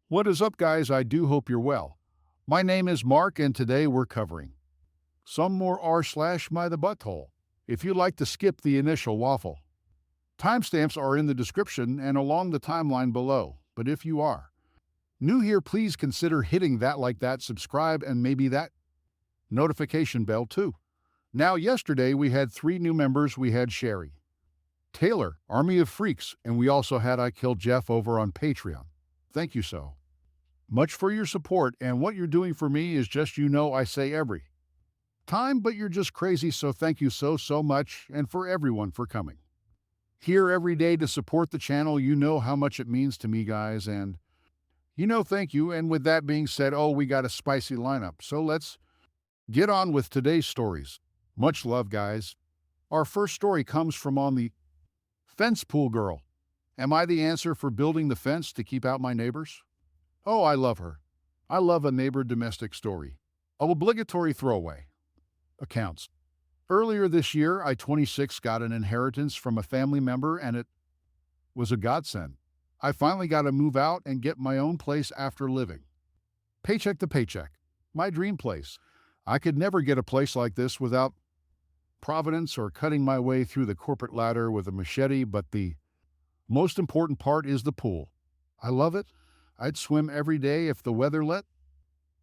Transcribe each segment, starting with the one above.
What is up, guys? I do hope you're well. My name is Mark, and today we're covering some more r slash my the butthole. If you like to skip the initial waffle, timestamps are in the description and along the timeline below. But if you are new here, please consider hitting that like that, subscribe, and maybe that notification bell too. Now, yesterday we had three new members. We had Sherry, Taylor, Army of Freaks, and we also had I Killed Jeff over on Patreon. Thank you so much for your support, and what you're doing for me is just, I say every time, but you're just crazy, so thank you so much, and for everyone for coming here every day to support the channel. You know how much it means to me, guys, and thank you. And with that being said, we got a spicy lineup, so let's get on with today's stories. Much love, guys. Our first story comes from on the fence pool girl. Am I the answer for building the fence to keep out my neighbors? Oh, I love her. I love a neighbor domestic story. Obligatory throwaway accounts. Earlier this year, I, 26, got an inheritance from a family member, and it was a godsend. I finally got to move out and get my own place after living paycheck to paycheck. My dream place. I could never get a place like this without Providence or cutting my way through the corporate ladder with a machete, but the most important part is the pool. I love it. I'd swim every day if the weather let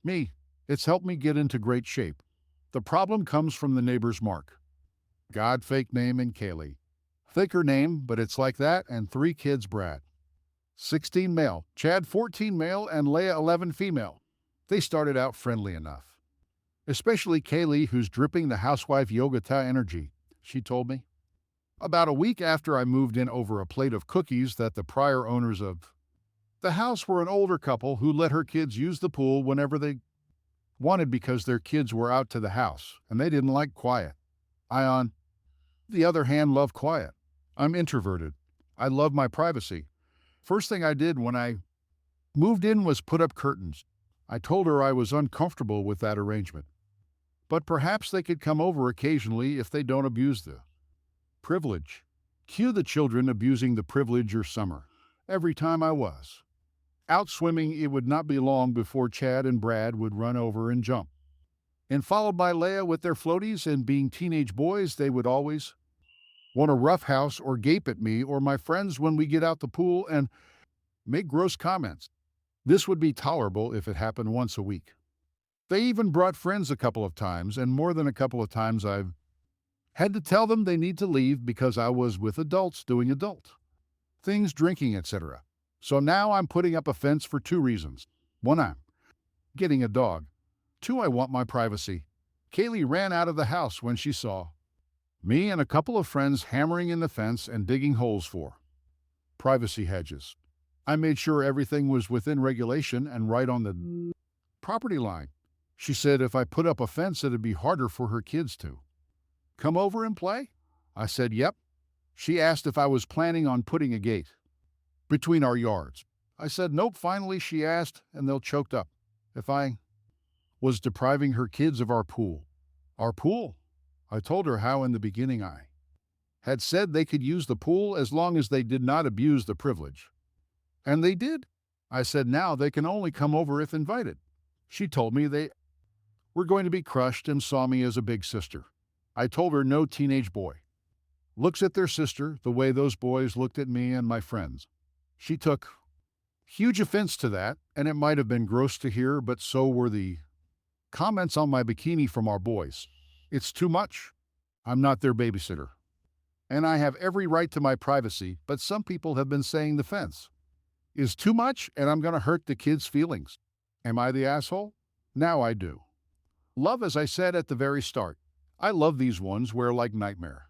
me. It's helped me get into great shape. The problem comes from the neighbor's Mark. God, fake name, and Kaylee. Thicker name, but it's like that, and three kids: Brad, 16 male, Chad, 14 male, and Leah, 11 female. They started out friendly enough. Especially Kaylee, who's dripping the housewife yogata energy, she told me. About a week after I moved in over a plate of cookies that the prior owners of the house were an older couple who let her kids use the pool whenever they wanted because their kids were out to the house and they didn't like quiet. I, on the other hand, love quiet. I'm introverted. I love my privacy. First thing I did when I moved in was put up curtains. I told her I was uncomfortable with that arrangement, but perhaps they could come over occasionally if they don't abuse the privilege. Cue the children abusing the privilege or summer. Every time I was out swimming, it would not be long before Chad and Brad would run over and jump. And followed by Leah with their floaties, and being teenage boys, they would always want to roughhouse or gape at me or my friends when we get out the pool and make gross comments. This would be tolerable if it happened once a week. They even brought friends a couple of times, and more than a couple of times I've had to tell them they need to leave because I was with adults doing adult things, drinking, etc. So now I'm putting up a fence for two reasons. One, I'm getting a dog. Two, I want my privacy. Kaylee ran out of the house when she saw me and a couple of friends hammering in the fence and digging holes for privacy hedges. I made sure everything was within regulation and right on the property line. She said if I put up a fence, it'd be harder for her kids to come over and play? I said, yep. She asked if I was planning on putting a gate between our yards. I said, nope. Finally, she asked, and they'll choked up, if I was depriving her kids of our pool. Our pool? I told her how in the beginning I had said they could use the pool as long as they did not abuse the privilege. And they did. I said now they can only come over if invited. She told me they were going to be crushed and saw me as a big sister. I told her no teenage boy looks at their sister the way those boys looked at me and my friends. She took huge offense to that, and it might have been gross to hear, but so were the comments on my bikini from our boys. It's too much. I'm not their babysitter. And I have every right to my privacy, but some people have been saying the fence is too much and I'm going to hurt the kids' feelings. Am I the asshole? Now I do. Love, as I said at the very start. I love these ones where like nightmare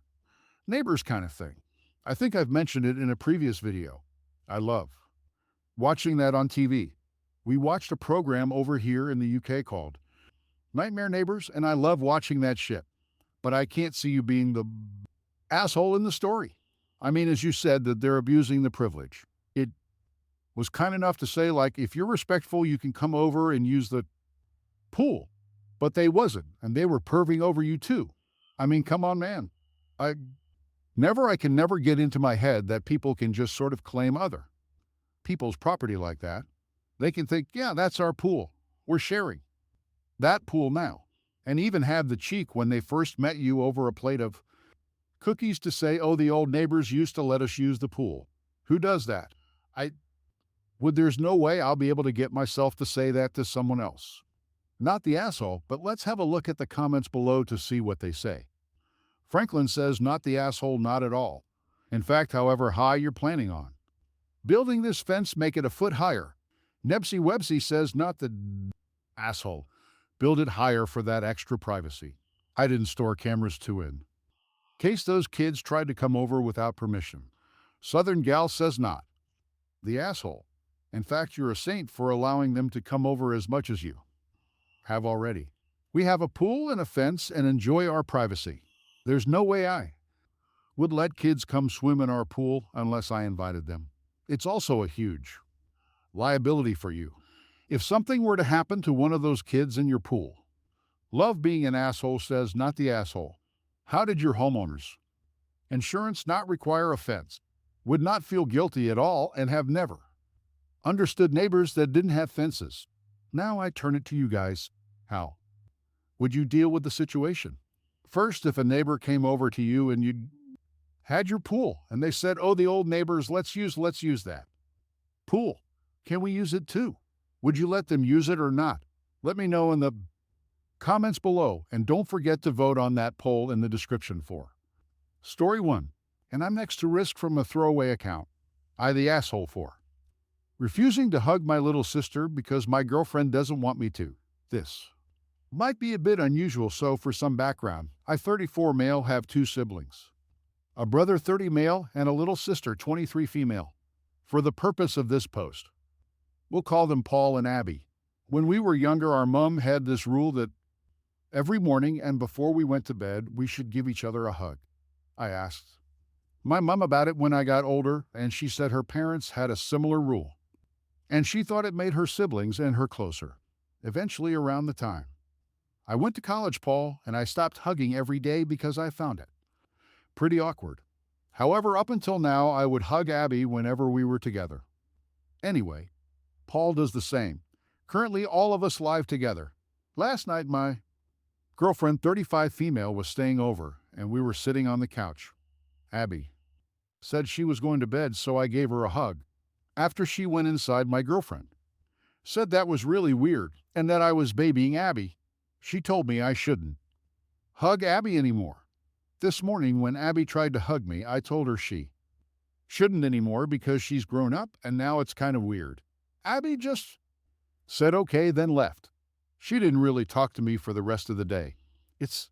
neighbors kind of thing. I think I've mentioned it in a previous video. I love watching that on TV. We watched a program over here in the UK called Nightmare Neighbors, and I love watching that shit. But I can't see you being the asshole in the story. I mean, as you said, that they're abusing the privilege. It was kind enough to say, like, if you're respectful, you can come over and use the pool. But they wasn't, and they were perving over you too. I mean, come on, man. I can never get into my head that people can just sort of claim other people's property like that. They can think, yeah, that's our pool. We're sharing that pool now. And even have the cheek when they first met you over a plate of cookies to say, oh, the old neighbors used to let us use the pool. Who does that? I there's no way I'll be able to get myself to say that to someone else. Not the asshole, but let's have a look at the comments below to see what they say. Franklin says, not the asshole, not at all. In fact, however high you're planning on building this fence, make it a foot higher. Nebsy Websy says, not the asshole. Build it higher for that extra privacy. I didn't store cameras in case those kids tried to come over without permission. Southern Gal says not the asshole. In fact, you're a saint for allowing them to come over as much as you have already. We have a pool and a fence and enjoy our privacy. There's no way I would let kids come swim in our pool unless I invited them. It's also a huge liability for you if something were to happen to one of those kids in your pool. Love being an asshole says, not the asshole. How did your homeowners insurance not require a fence? Would not feel guilty at all and have never understood neighbors that didn't have fences. Now I turn it to you guys. How would you deal with the situation? First, if a neighbor came over to you and you had your pool and they said, oh, the old neighbors, let's use that pool. Can we use it too? Would you let them use it or not? Let me know in the comments below, and don't forget to vote on that poll in the description for Story 1. And I'm next to risk from a throwaway account. I the asshole for refusing to hug my little sister because my girlfriend doesn't want me to. This might be a bit unusual, so for some background, I 34 male have 2 siblings. A brother 30 male and a little sister 23 female. For the purpose of this post, we'll call them Paul and Abby. When we were younger, our mom had this rule that every morning and before we went to bed, we should give each other a hug. I asked my mom about it when I got older, and she said her parents had a similar rule, and she thought it made her siblings and her closer. Eventually, around the time I went to college, Paul, and I stopped hugging every day because I found it pretty awkward. However, up until now, I would hug Abby whenever we were together. Anyway, Paul does the same. Currently, all of us live together. Last night, my girlfriend, 35 female, was staying over, and we were sitting on the couch. Abby said she was going to bed, so I gave her a hug. After she went inside, my girlfriend said that was really weird and that I was babying Abby. She told me I shouldn't hug Abby anymore. This morning, when Abby tried to hug me, I told her she shouldn't anymore because she's grown up and now it's kind of weird. Abby just said okay, then left. She didn't really talk to me for the rest of the day. It's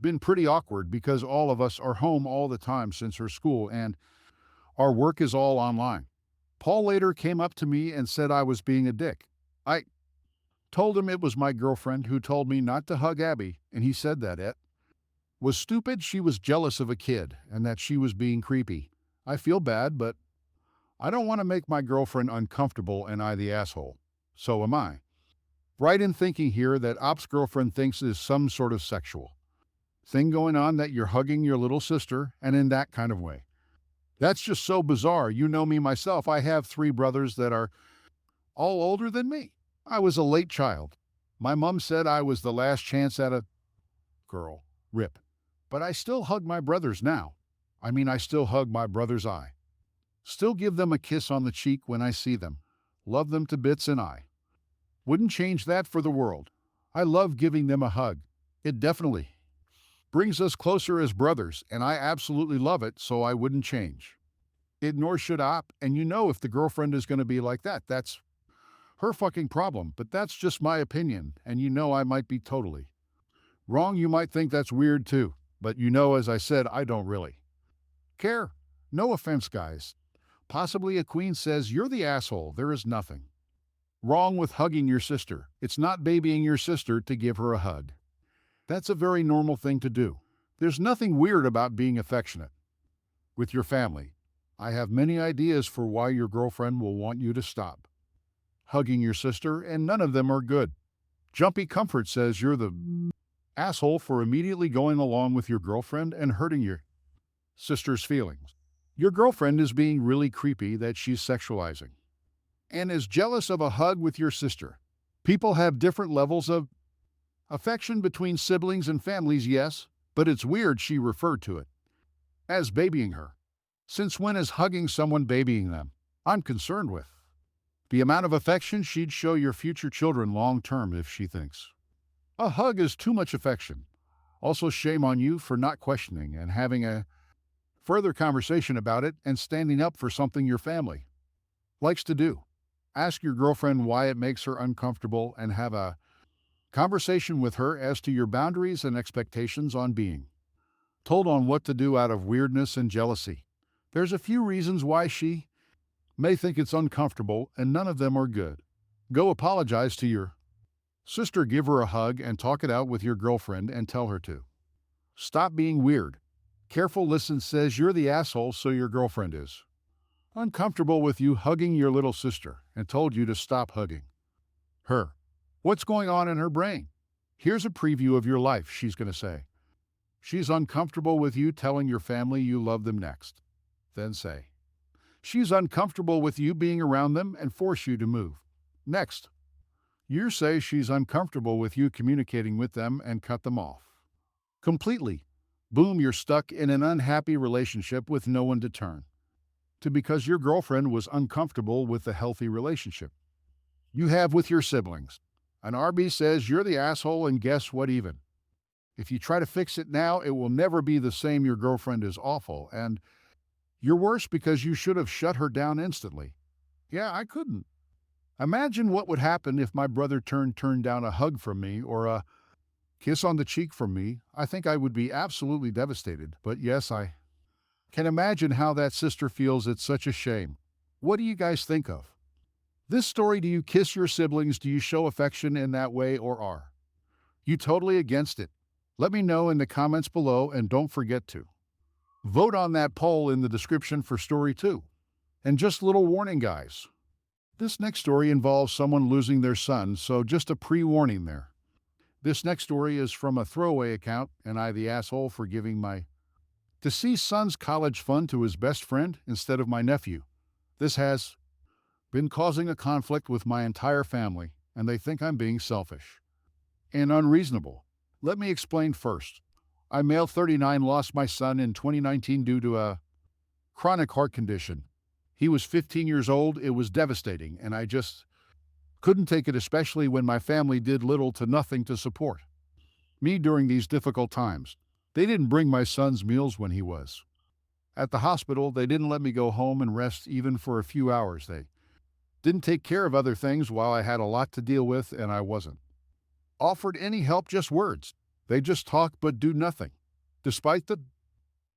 been pretty awkward because all of us are home all the time since her school and our work is all online. Paul later came up to me and said I was being a dick. I told him it was my girlfriend who told me not to hug Abby, and he said that it was stupid, she was jealous of a kid, and that she was being creepy. I feel bad, but I don't want to make my girlfriend uncomfortable and I the asshole. So am I. Right in thinking here that Op's girlfriend thinks is some sort of sexual thing going on, that you're hugging your little sister and in that kind of way. That's just so bizarre. You know me myself. I have 3 brothers that are all older than me. I was a late child. My mom said I was the last chance at a girl. Rip. But I still hug my brothers now. I still hug my brother's eye. Still give them a kiss on the cheek when I see them. Love them to bits, and I wouldn't change that for the world. I love giving them a hug. It definitely brings us closer as brothers, and I absolutely love it, so I wouldn't change it, nor should Op. And if the girlfriend is going to be like that, that's her fucking problem. But that's just my opinion, and I might be totally wrong. You might think that's weird too. But as I said, I don't really care. No offense, guys. Possibly a queen says, you're the asshole. There is nothing wrong with hugging your sister. It's not babying your sister to give her a hug. That's a very normal thing to do. There's nothing weird about being affectionate with your family. I have many ideas for why your girlfriend will want you to stop hugging your sister, and none of them are good. Jumpy Comfort says you're the asshole for immediately going along with your girlfriend and hurting your sister's feelings. Your girlfriend is being really creepy that she's sexualizing and is jealous of a hug with your sister. People have different levels of affection between siblings and families, yes, but it's weird she referred to it as babying her. Since when is hugging someone babying them? I'm concerned with the amount of affection she'd show your future children long term if she thinks a hug is too much affection. Also, shame on you for not questioning and having a further conversation about it and standing up for something your family likes to do. Ask your girlfriend why it makes her uncomfortable and have a conversation with her as to your boundaries and expectations on being told on what to do out of weirdness and jealousy. There's a few reasons why she may think it's uncomfortable, and none of them are good. Go apologize to your sister, give her a hug, and talk it out with your girlfriend and tell her to stop being weird. Careful listen says you're the asshole, so your girlfriend is uncomfortable with you hugging your little sister and told you to stop hugging her. What's going on in her brain? Here's a preview of your life, she's going to say. She's uncomfortable with you telling your family you love them next. Then say, she's uncomfortable with you being around them and force you to move. Next, you say she's uncomfortable with you communicating with them and cut them off completely. Boom, you're stuck in an unhappy relationship with no one to turn to because your girlfriend was uncomfortable with the healthy relationship you have with your siblings. An RB says you're the asshole, and guess what even? If you try to fix it now, it will never be the same. Your girlfriend is awful, and you're worse because you should have shut her down instantly. Yeah, I couldn't. Imagine what would happen if my brother turned down a hug from me or a kiss on the cheek from me. I think I would be absolutely devastated. But yes, I can imagine how that sister feels. It's such a shame. What do you guys think of this story? Do you kiss your siblings? Do you show affection in that way, or are you totally against it? Let me know in the comments below, and don't forget to vote on that poll in the description for story 2. And just a little warning, guys. This next story involves someone losing their son, so just a pre-warning there. This next story is from a throwaway account, and I the asshole for giving my deceased son's college fund to his best friend instead of my nephew. This has been causing a conflict with my entire family, and they think I'm being selfish and unreasonable. Let me explain first. I, male 39, lost my son in 2019 due to a chronic heart condition. He was 15 years old. It was devastating, and I just couldn't take it, especially when my family did little to nothing to support me during these difficult times. They didn't bring my son's meals when he was at the hospital. They didn't let me go home and rest even for a few hours. They didn't take care of other things while I had a lot to deal with, and I wasn't offered any help, just words. They just talk but do nothing. Despite the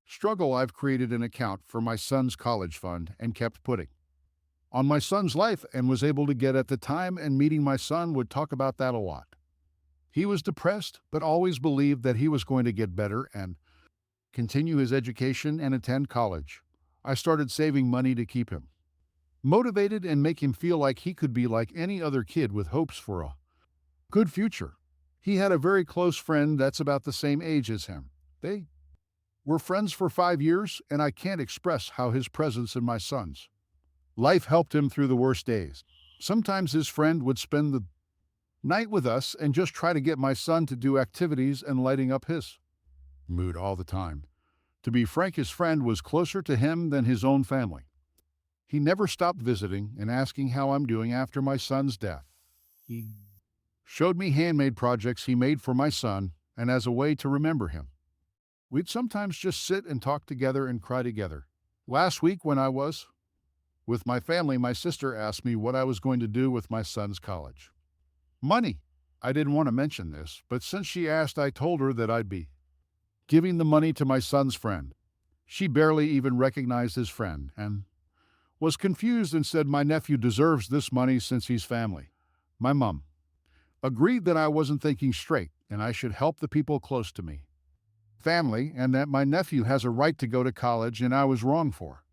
struggle, I've created an account for my son's college fund and kept putting on my son's life and was able to get at the time, and meeting my son would talk about that a lot. He was depressed, but always believed that he was going to get better and continue his education and attend college. I started saving money to keep him motivated and make him feel like he could be like any other kid with hopes for a good future. He had a very close friend that's about the same age as him. They were friends for 5 years, and I can't express how his presence in my son's life helped him through the worst days. Sometimes his friend would spend the night with us and just try to get my son to do activities and lighting up his mood all the time. To be frank, his friend was closer to him than his own family. He never stopped visiting and asking how I'm doing after my son's death. He showed me handmade projects he made for my son, and as a way to remember him, we'd sometimes just sit and talk together and cry together. Last week, when I was with my family, my sister asked me what I was going to do with my son's college money. I didn't want to mention this, but since she asked, I told her that I'd be giving the money to my son's friend. She barely even recognized his friend and was confused and said my nephew deserves this money since he's family. My mom agreed that I wasn't thinking straight and I should help the people close to me, family, and that my nephew has a right to go to college, and I was wrong for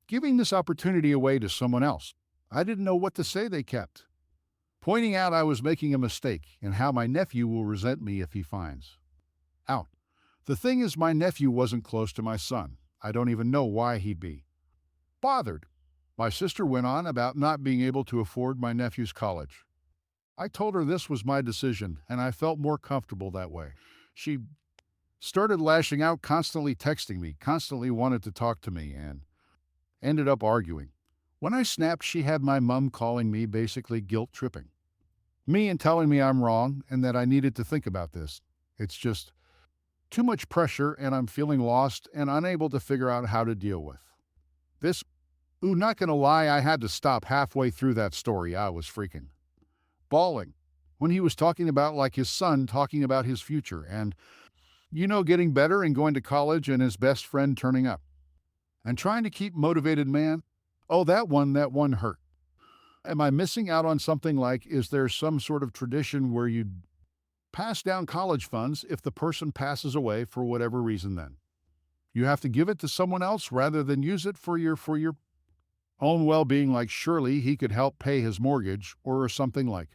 giving this opportunity away to someone else. I didn't know what to say. They kept pointing out I was making a mistake and how my nephew will resent me if he finds out. The thing is, my nephew wasn't close to my son. I don't even know why he'd be bothered. My sister went on about not being able to afford my nephew's college. I told her this was my decision, and I felt more comfortable that way. She started lashing out, constantly texting me, constantly wanted to talk to me, and ended up arguing. When I snapped, she had my mom calling me, basically guilt tripping me and telling me I'm wrong and that I needed to think about this. It's just too much pressure, and I'm feeling lost and unable to figure out how to deal with this. Ooh, not gonna lie, I had to stop halfway through that story. I was freaking bawling when he was talking about like his son talking about his future and, getting better and going to college and his best friend turning up and trying to keep motivated, man. Oh, that one hurt. Am I missing out on something? Like, is there some sort of tradition where you pass down college funds if the person passes away for whatever reason? Then you have to give it to someone else rather than use it for your own well-being. Like, surely he could help pay his mortgage or something like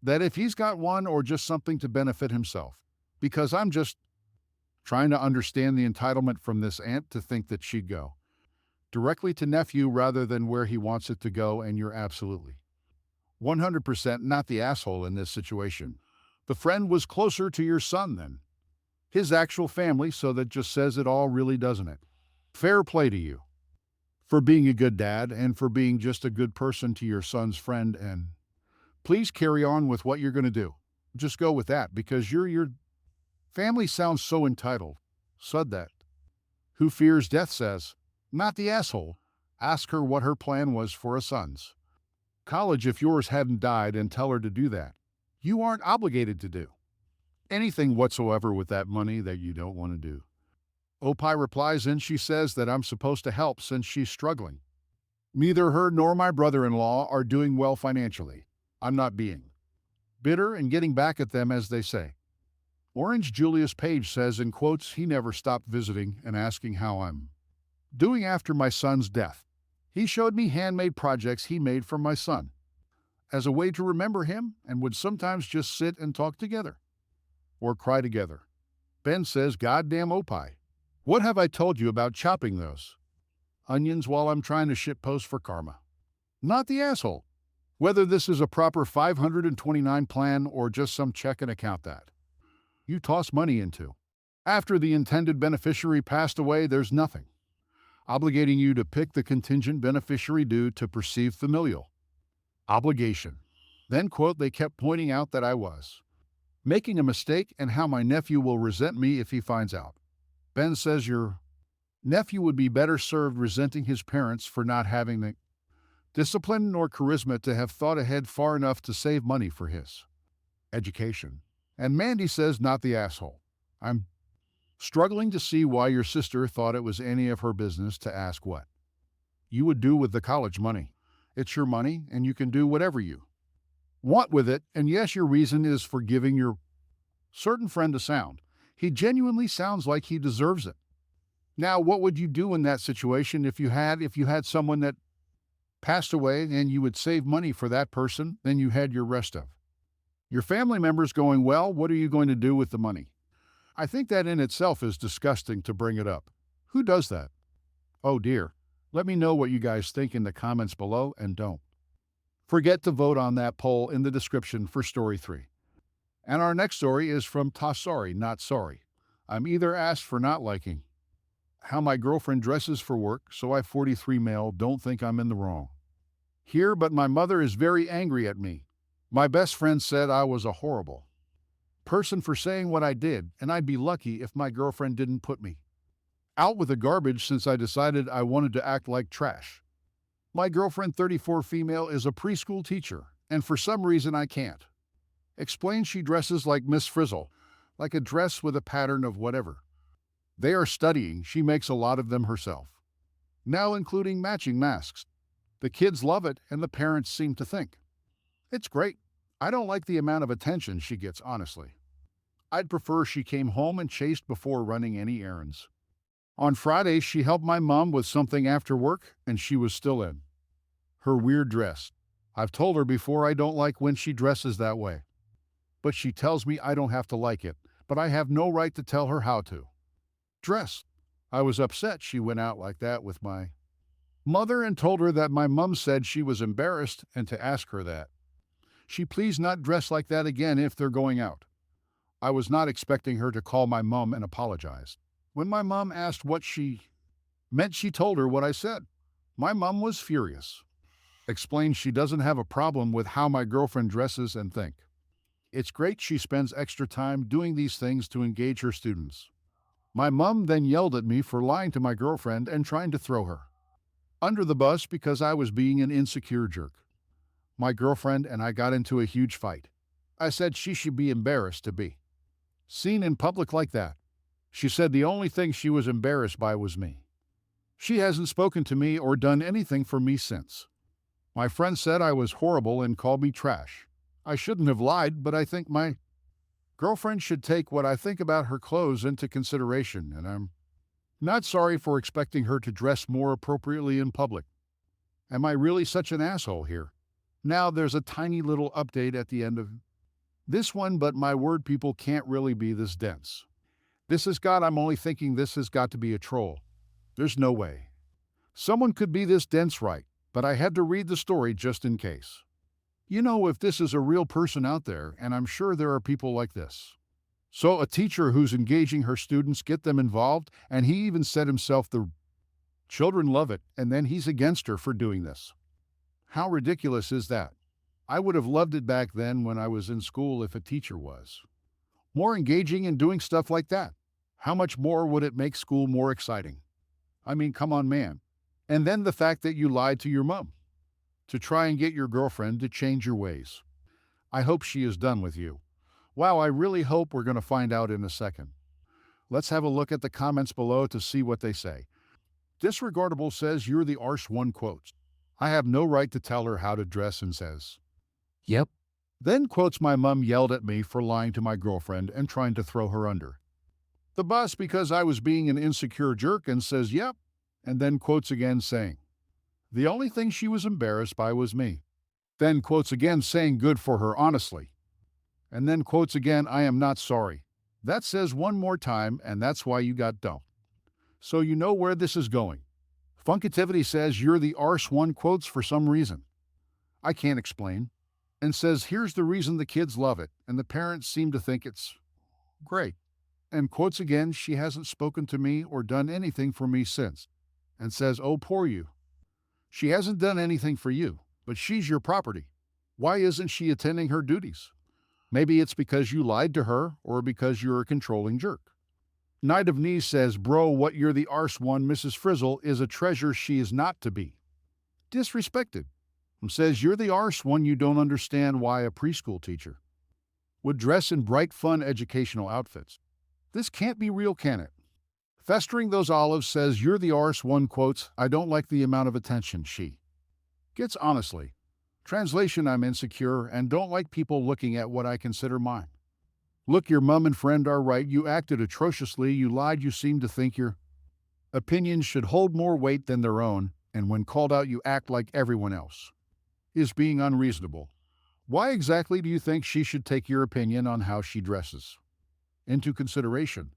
that if he's got one, or just something to benefit himself. Because I'm just trying to understand the entitlement from this aunt to think that she'd go directly to nephew rather than where he wants it to go. And you're absolutely 100% not the asshole in this situation. The friend was closer to your son than his actual family, so that just says it all, really, doesn't it? Fair play to you for being a good dad and for being just a good person to your son's friend. And please carry on with what you're going to do. Just go with that, because your family sounds so entitled. Said that. Who fears death says, not the asshole. Ask her what her plan was for a son's college if yours hadn't died, and tell her to do that. You aren't obligated to do anything whatsoever with that money that you don't want to do. Opie replies, and she says that I'm supposed to help since she's struggling. Neither her nor my brother-in-law are doing well financially. I'm not being bitter and getting back at them, as they say. Orange Julius Page says, in quotes, he never stopped visiting and asking how I'm doing after my son's death. He showed me handmade projects he made for my son as a way to remember him, and would sometimes just sit and talk together or cry together. Ben says, goddamn Opie, what have I told you about chopping those onions while I'm trying to shitpost for karma? Not the asshole. Whether this is a proper 529 plan or just some checking account that you toss money into after the intended beneficiary passed away, there's nothing obligating you to pick the contingent beneficiary due to perceived familial obligation. Then, quote, they kept pointing out that I was making a mistake and how my nephew will resent me if he finds out. Ben says your nephew would be better served resenting his parents for not having the discipline nor charisma to have thought ahead far enough to save money for his education. And Mandy says, not the asshole. I'm struggling to see why your sister thought it was any of her business to ask what you would do with the college money. It's your money, and you can do whatever you want with it. And yes, your reason is for giving your certain friend a sound. He genuinely sounds like he deserves it. Now, what would you do in that situation if you had someone that passed away and you would save money for that person, then you had your rest of your family members going, well, what are you going to do with the money? I think that in itself is disgusting to bring it up. Who does that? Oh dear. Let me know what you guys think in the comments below, and don't forget to vote on that poll in the description for story 3. And our next story is from Sorry Not Sorry. I'm either asked for not liking how my girlfriend dresses for work, so I 43 male don't think I'm in the wrong here, but my mother is very angry at me. My best friend said I was a horrible person for saying what I did, and I'd be lucky if my girlfriend didn't put me out with the garbage since I decided I wanted to act like trash. My girlfriend, 34 female, is a preschool teacher, and for some reason I can't explain, she dresses like Miss Frizzle, like a dress with a pattern of whatever they are studying. She makes a lot of them herself, now including matching masks. The kids love it, and the parents seem to think it's great. I don't like the amount of attention she gets, honestly. I'd prefer she came home and chased before running any errands. On Friday, she helped my mom with something after work, and she was still in her weird dress. I've told her before I don't like when she dresses that way, but she tells me I don't have to like it, but I have no right to tell her how to dress. I was upset she went out like that with my mother and told her that my mum said she was embarrassed and to ask her that she please not dress like that again if they're going out. I was not expecting her to call my mum and apologize. When my mum asked what she meant, she told her what I said. My mum was furious. Explained she doesn't have a problem with how my girlfriend dresses and think it's great she spends extra time doing these things to engage her students. My mum then yelled at me for lying to my girlfriend and trying to throw her under the bus because I was being an insecure jerk. My girlfriend and I got into a huge fight. I said she should be embarrassed to be seen in public like that. She said the only thing she was embarrassed by was me. She hasn't spoken to me or done anything for me since. My friend said I was horrible and called me trash. I shouldn't have lied, but I think my girlfriend should take what I think about her clothes into consideration, and I'm not sorry for expecting her to dress more appropriately in public. Am I really such an asshole here? Now there's a tiny little update at the end of this one, but my word, people can't really be this dense. I'm only thinking this has got to be a troll. There's no way someone could be this dense, right? But I had to read the story just in case. You know, if this is a real person out there, and I'm sure there are people like this. So a teacher who's engaging her students, get them involved, and he even said himself the children love it, and then he's against her for doing this. How ridiculous is that? I would have loved it back then when I was in school if a teacher was more engaging and doing stuff like that. How much more would it make school more exciting? I mean, come on, man. And then the fact that you lied to your mom to try and get your girlfriend to change your ways. I hope she is done with you. Wow, I really hope we're going to find out in a second. Let's have a look at the comments below to see what they say. Disregardable says, "You're the arse one," quotes, "I have no right to tell her how to dress," and says, "Yep." Then quotes, "My mum yelled at me for lying to my girlfriend and trying to throw her under the bus because I was being an insecure jerk," and says, "Yep." And then quotes again saying, "The only thing she was embarrassed by was me." Then quotes again saying, "Good for her, honestly." And then quotes again, "I am not sorry." That says one more time, and that's why you got dumped. So you know where this is going. Funkativity says, "You're the arse one," quotes, "for some reason I can't explain," and says, "Here's the reason: the kids love it, and the parents seem to think it's great." And quotes again, "She hasn't spoken to me or done anything for me since," and says, "Oh, poor you. She hasn't done anything for you, but she's your property. Why isn't she attending her duties? Maybe it's because you lied to her or because you're a controlling jerk." Knight of Knees says, "Bro, what you're the arse one, Mrs. Frizzle is a treasure she is not to be disrespected." And says, "You're the arse one, you don't understand why a preschool teacher would dress in bright, fun, educational outfits. This can't be real, can it?" Festering Those Olives says, "You're the arse one," quotes, "I don't like the amount of attention she gets, honestly." Translation, I'm insecure and don't like people looking at what I consider mine. Look, your mum and friend are right. You acted atrociously. You lied. You seem to think your opinions should hold more weight than their own, and when called out, you act like everyone else is being unreasonable. Why exactly do you think she should take your opinion on how she dresses into consideration?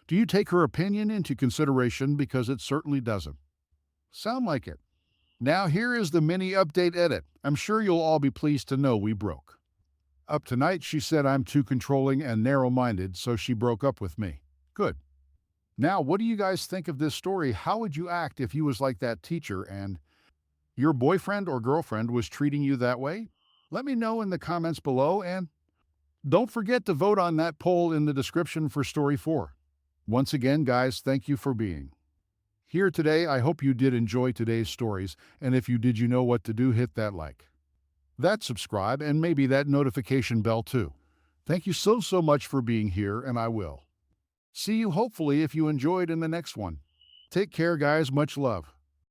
Do you take her opinion into consideration? Because it certainly doesn't sound like it. Now here is the mini update edit. I'm sure you'll all be pleased to know we broke up tonight. She said I'm too controlling and narrow-minded, so she broke up with me. Good. Now, what do you guys think of this story? How would you act if you was like that teacher and your boyfriend or girlfriend was treating you that way? Let me know in the comments below, and don't forget to vote on that poll in the description for story 4. Once again, guys, thank you for being here today. I hope you did enjoy today's stories, and if you did, you know what to do. Hit that like, that subscribe, and maybe that notification bell too. Thank you so much for being here, and I will see you hopefully if you enjoyed in the next one. Take care, guys. Much love.